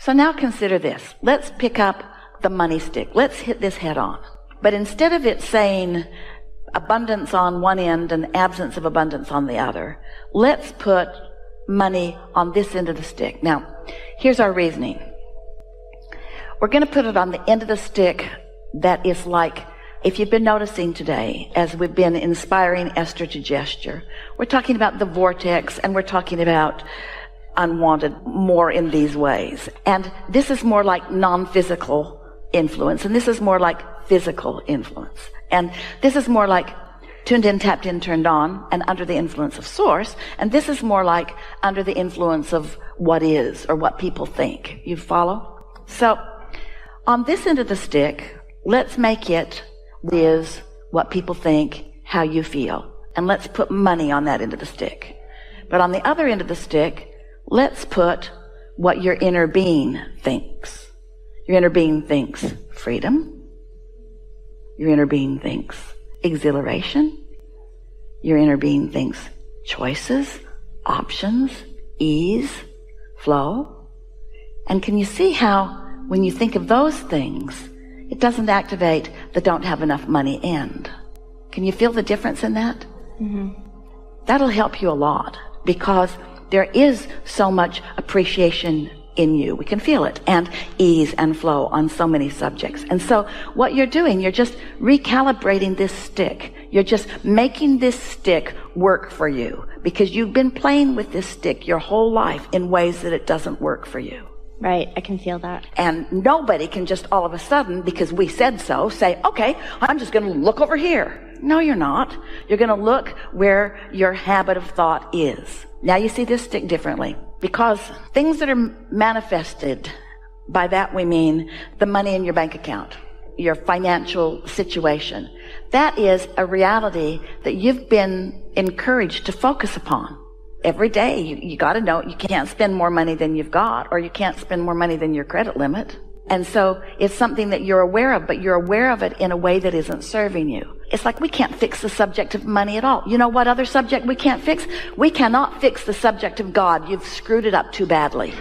So now consider this. Let's pick up the money stick. Let's hit this head on. But instead of it saying abundance on one end and absence of abundance on the other, let's put money on this end of the stick. Now, here's our reasoning. We're going to put it on the end of the stick that is like, if you've been noticing today, as we've been inspiring Esther to gesture, we're talking about the vortex and we're talking about unwanted more in these ways. And this is more like non-physical influence, and this is more like physical influence. And this is more like tuned in, tapped in, turned on, and under the influence of source. And this is more like under the influence of what is, or what people think. You follow? So, on this end of the stick, let's make it is what people think, how you feel. And let's put money on that end of the stick. But on the other end of the stick, let's put what your inner being thinks. Your inner being thinks freedom. Your inner being thinks exhilaration. Your inner being thinks choices, options, ease, flow. And can you see how when you think of those things, it doesn't activate the don't have enough money end? Can you feel the difference in that? Mm-hmm. That'll help you a lot, because there is so much appreciation in you. We can feel it, and ease and flow on so many subjects. And so what you're doing, you're just recalibrating this stick. You're just making this stick work for you, because you've been playing with this stick your whole life in ways that it doesn't work for you. Right, I can feel that. And nobody can just all of a sudden, because we said so, say, okay, I'm just going to look over here. No, you're not. You're going to look where your habit of thought is. Now you see this stick differently, because things that are manifested, by that we mean the money in your bank account, your financial situation. That is a reality that you've been encouraged to focus upon. Every day, you got to know you can't spend more money than you've got, or you can't spend more money than your credit limit. And so it's something that you're aware of, but you're aware of it in a way that isn't serving you. It's like we can't fix the subject of money at all. You know what other subject we can't fix? We cannot fix the subject of God. You've screwed it up too badly.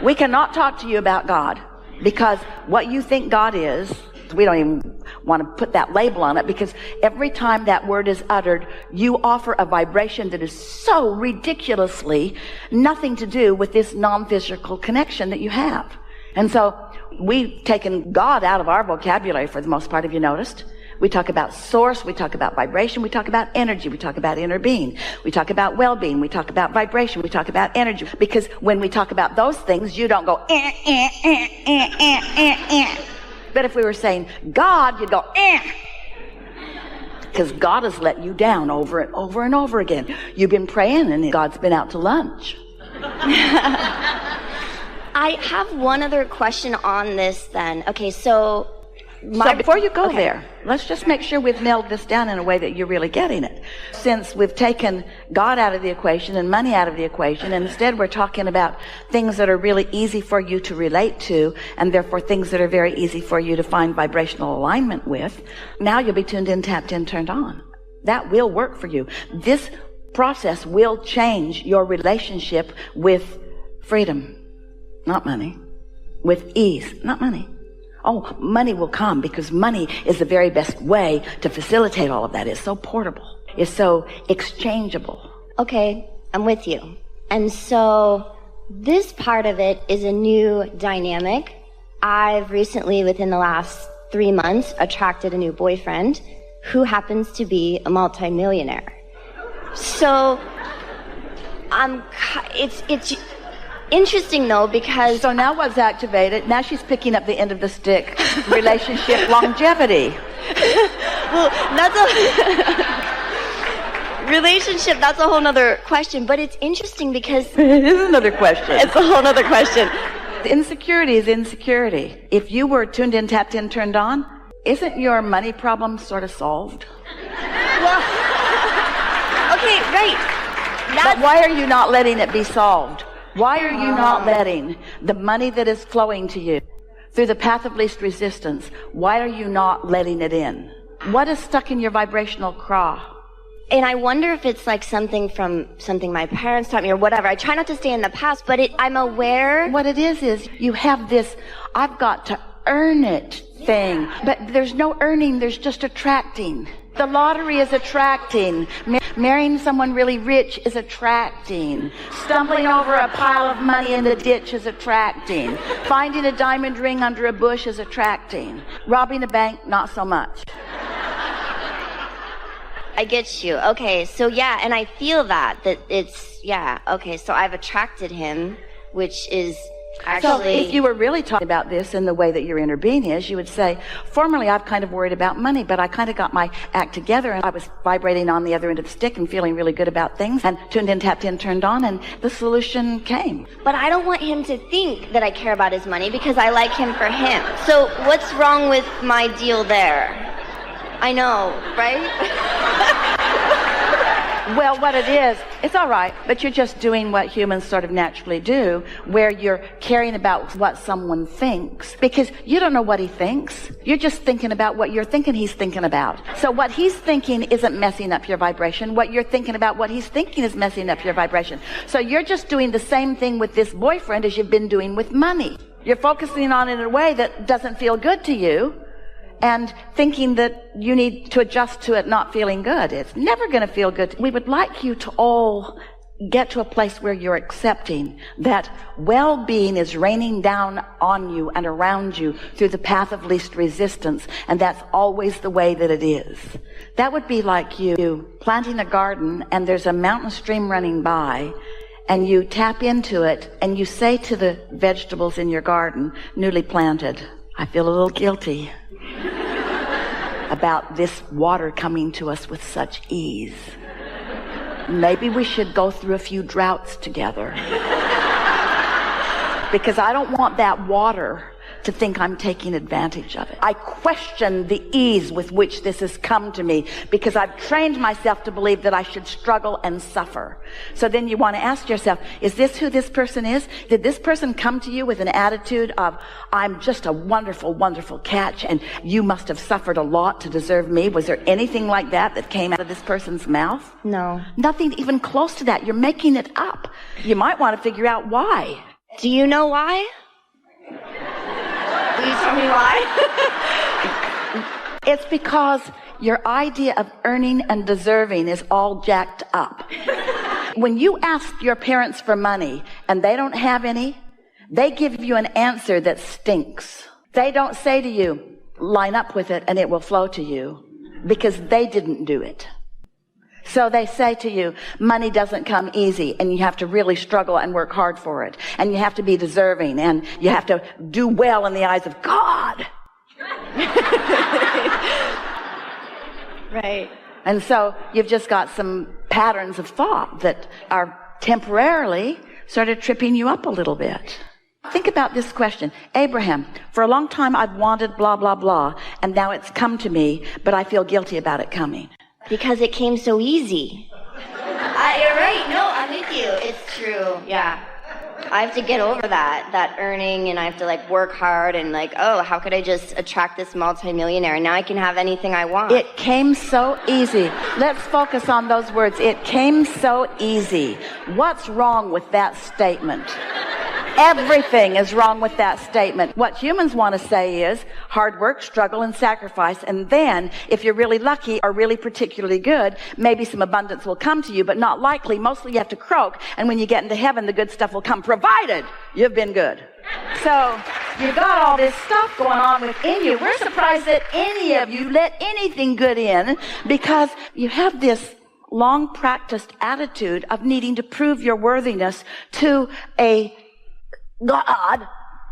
We cannot talk to you about God, because what you think God is, we don't even want to put that label on it, because every time that word is uttered, you offer a vibration that is so ridiculously nothing to do with this non-physical connection that you have. And so we've taken God out of our vocabulary for the most part. Have you noticed? We talk about source, we talk about vibration, we talk about energy, we talk about inner being, we talk about well-being, we talk about vibration, we talk about energy. Because when we talk about those things, you don't go, But if we were saying God, you'd go, Because God has let you down over and over and over again. You've been praying and God's been out to lunch. I have one other question on this then. Okay, so before you go there, let's just make sure we've nailed this down in a way that you're really getting it. Since we've taken God out of the equation and money out of the equation, and instead we're talking about things that are really easy for you to relate to, and therefore things that are very easy for you to find vibrational alignment with, now you'll be tuned in, tapped in, turned on. That will work for you. This process will change your relationship with freedom. Not money. With ease. Not money. Oh, money will come, because money is the very best way to facilitate all of that. It's so portable. It's so exchangeable. Okay, I'm with you. And so this part of it is a new dynamic. I've recently, within the last 3 months, attracted a new boyfriend who happens to be a multimillionaire. So it's interesting though, because so now what's activated? Now she's picking up the end of the stick. Relationship longevity. Well, that's a relationship. That's a whole nother question. But it's interesting because it is another question. It's a whole nother question. Insecurity is insecurity. If you were tuned in, tapped in, turned on, isn't your money problem sort of solved? Well, okay, right. But why are you not letting it be solved? Why are you not letting the money that is flowing to you through the path of least resistance, why are you not letting it in? What is stuck in your vibrational craw? And I wonder if it's like something from something my parents taught me or whatever. I try not to stay in the past, but I'm aware. What it is you have this, I've got to earn it thing. But there's no earning, there's just attracting. The lottery is attracting. Marrying someone really rich is attracting. Stumbling over a pile of money in the ditch is attracting. Finding a diamond ring under a bush is attracting. Robbing a bank, not so much. I get you. Okay, so yeah, and I feel that it's, yeah, okay, so I've attracted him, which is actually... So if you were really talking about this in the way that your inner being is, you would say, formerly I've kind of worried about money, but I kind of got my act together and I was vibrating on the other end of the stick and feeling really good about things and tuned in, tapped in, turned on, and the solution came. But I don't want him to think that I care about his money because I like him for him. So what's wrong with my deal there? I know, right? Well, what it is, it's all right, but you're just doing what humans sort of naturally do, where you're caring about what someone thinks, because you don't know what he thinks. You're just thinking about what you're thinking he's thinking about. So what he's thinking isn't messing up your vibration. What you're thinking about what he's thinking is messing up your vibration. So you're just doing the same thing with this boyfriend as you've been doing with money. You're focusing on it in a way that doesn't feel good to you, and thinking that you need to adjust to it not feeling good. It's never going to feel good. We would like you to all get to a place where you're accepting that well-being is raining down on you and around you through the path of least resistance, and that's always the way that it is. That would be like you planting a garden and there's a mountain stream running by, and you tap into it and you say to the vegetables in your garden, newly planted, I feel a little guilty about this water coming to us with such ease. Maybe we should go through a few droughts together. Because I don't want that water to think I'm taking advantage of it. I question the ease with which this has come to me because I've trained myself to believe that I should struggle and suffer. So then you want to ask yourself, is this who this person is? Did this person come to you with an attitude of, I'm just a wonderful, wonderful catch and you must have suffered a lot to deserve me? Was there anything like that came out of this person's mouth? No. Nothing even close to that. You're making it up. You might want to figure out why. Do you know why? Will you tell me why? It's because your idea of earning and deserving is all jacked up. When you ask your parents for money and they don't have any, they give you an answer that stinks. They don't say to you, line up with it and it will flow to you, because they didn't do it. So they say to you, money doesn't come easy and you have to really struggle and work hard for it. And you have to be deserving and you have to do well in the eyes of God. Right. And so you've just got some patterns of thought that are temporarily sort of tripping you up a little bit. Think about this question. Abraham, for a long time I've wanted blah, blah, blah, and now it's come to me, but I feel guilty about it coming. Because it came so easy. You're right. No, I'm with you. It's true. Yeah. I have to get over that earning, and I have to like work hard and like, oh, how could I just attract this multimillionaire? And now I can have anything I want. It came so easy. Let's focus on those words. It came so easy. What's wrong with that statement? Everything is wrong with that statement. What humans want to say is hard work, struggle, and sacrifice. And then, if you're really lucky or really particularly good, maybe some abundance will come to you, but not likely. Mostly you have to croak. And when you get into heaven, the good stuff will come, provided you've been good. So, you've got all this stuff going on within you. We're surprised that any of you let anything good in, because you have this long practiced attitude of needing to prove your worthiness to a God,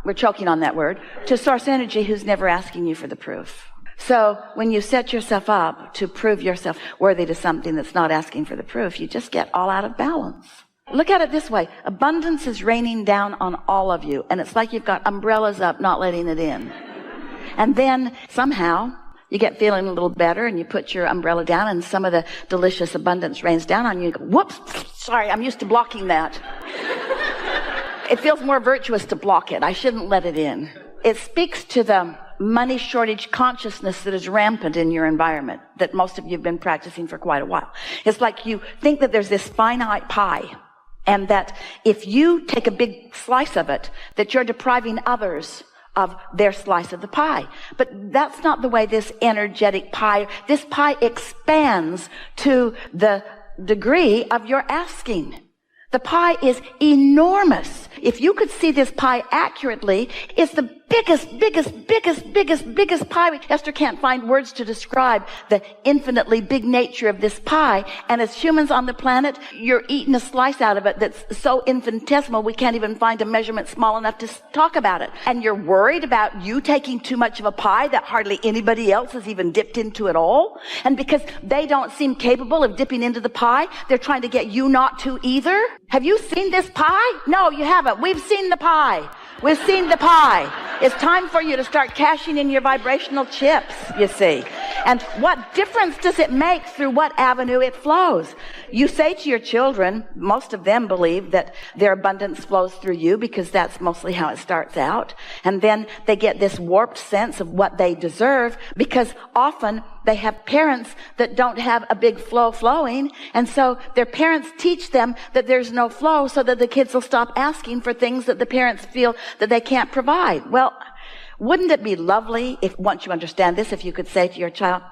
we're choking on that word, to source energy who's never asking you for the proof. So when you set yourself up to prove yourself worthy to something that's not asking for the proof, you just get all out of balance. Look at it this way. Abundance is raining down on all of you, and it's like you've got umbrellas up, not letting it in. And then somehow you get feeling a little better and you put your umbrella down and some of the delicious abundance rains down on you. You go, whoops, sorry, I'm used to blocking that. It feels more virtuous to block it. I shouldn't let it in. It speaks to the money shortage consciousness that is rampant in your environment that most of you have been practicing for quite a while. It's like you think that there's this finite pie, and that if you take a big slice of it, that you're depriving others of their slice of the pie. But that's not the way this energetic pie, this pie expands to the degree of your asking. The pie is enormous. If you could see this pie accurately, it's the biggest pie. Esther can't find words to describe the infinitely big nature of this pie. And as humans on the planet, you're eating a slice out of it that's so infinitesimal we can't even find a measurement small enough to talk about it. And you're worried about you taking too much of a pie that hardly anybody else has even dipped into at all. And because they don't seem capable of dipping into the pie, they're trying to get you not to either. Have you seen this pie? No, you haven't. We've seen the pie. We've seen the pie. It's time for you to start cashing in your vibrational chips, you see. And what difference does it make through what avenue it flows? You say to your children, most of them believe that their abundance flows through you because that's mostly how it starts out. And then they get this warped sense of what they deserve because often they have parents that don't have a big flow flowing. And so their parents teach them that there's no flow so that the kids will stop asking for things that the parents feel that they can't provide. Well, wouldn't it be lovely if, once you understand this, if you could say to your child,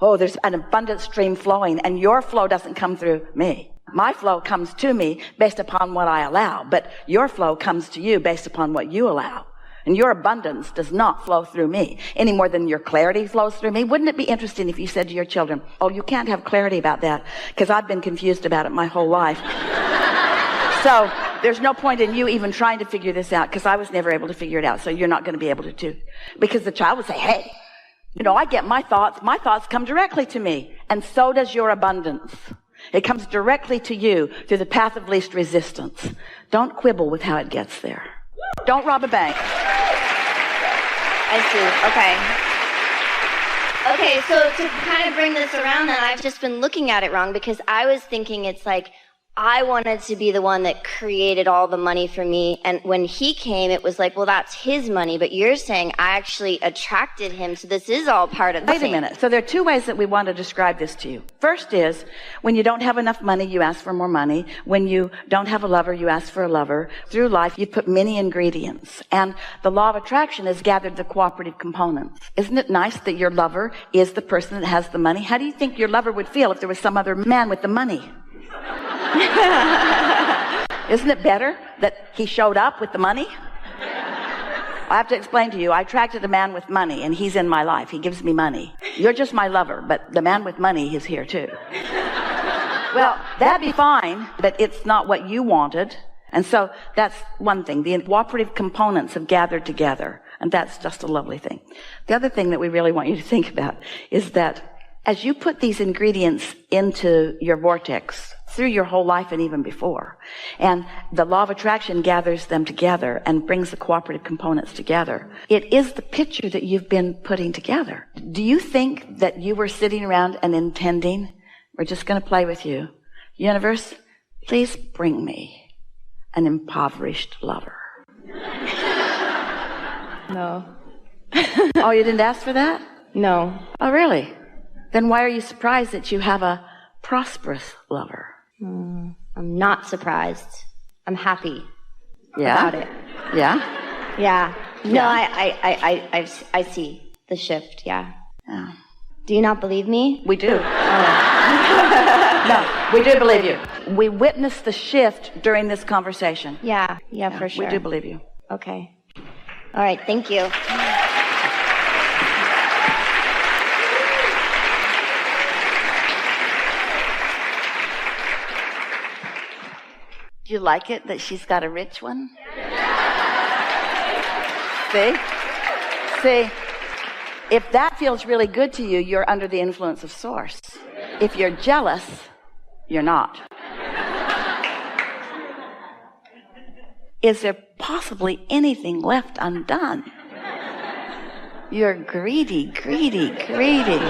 oh, there's an abundant stream flowing and your flow doesn't come through me. My flow comes to me based upon what I allow, but your flow comes to you based upon what you allow. And your abundance does not flow through me any more than your clarity flows through me. Wouldn't it be interesting if you said to your children, oh, you can't have clarity about that because I've been confused about it my whole life. So there's no point in you even trying to figure this out because I was never able to figure it out. So you're not going to be able to too. Because the child would say, hey, you know, I get my thoughts. My thoughts come directly to me. And so does your abundance. It comes directly to you through the path of least resistance. Don't quibble with how it gets there. Don't rob a bank. I see. Okay, so to kind of bring this around, then I've just been looking at it wrong because I was thinking it's like I wanted to be the one that created all the money for me. And when he came, it was like, well, that's his money. But you're saying I actually attracted him. So this is all part of the Wait a minute. So there are two ways that we want to describe this to you. First is when you don't have enough money, you ask for more money. When you don't have a lover, you ask for a lover. Through life, you put many ingredients. And the law of attraction has gathered the cooperative components. Isn't it nice that your lover is the person that has the money? How do you think your lover would feel if there was some other man with the money? Isn't it better that he showed up with the money? I have to explain to you, I attracted a man with money and he's in my life. He gives me money. You're just my lover, but the man with money is here too. Well, that'd be fine, but it's not what you wanted. And so that's one thing. The cooperative components have gathered together, and that's just a lovely thing. The other thing that we really want you to think about is that as you put these ingredients into your vortex through your whole life and even before, and the law of attraction gathers them together and brings the cooperative components together, it is the picture that you've been putting together. Do you think that you were sitting around and intending, we're just going to play with you, universe, please bring me an impoverished lover? No. Oh, you didn't ask for that? No. Oh, really? Then why are you surprised that you have a prosperous lover? I'm not surprised. I'm happy Yeah? about it. Yeah? Yeah. No, Yeah. I see the shift. Yeah. Yeah. Do you not believe me? We do. Oh. No, we do believe you. We witnessed the shift during this conversation. Yeah, for sure. We do believe you. Okay. All right, thank you. Do you like it that she's got a rich one? See? If that feels really good to you, you're under the influence of Source. If you're jealous, you're not. Is there possibly anything left undone? You're greedy, greedy, greedy.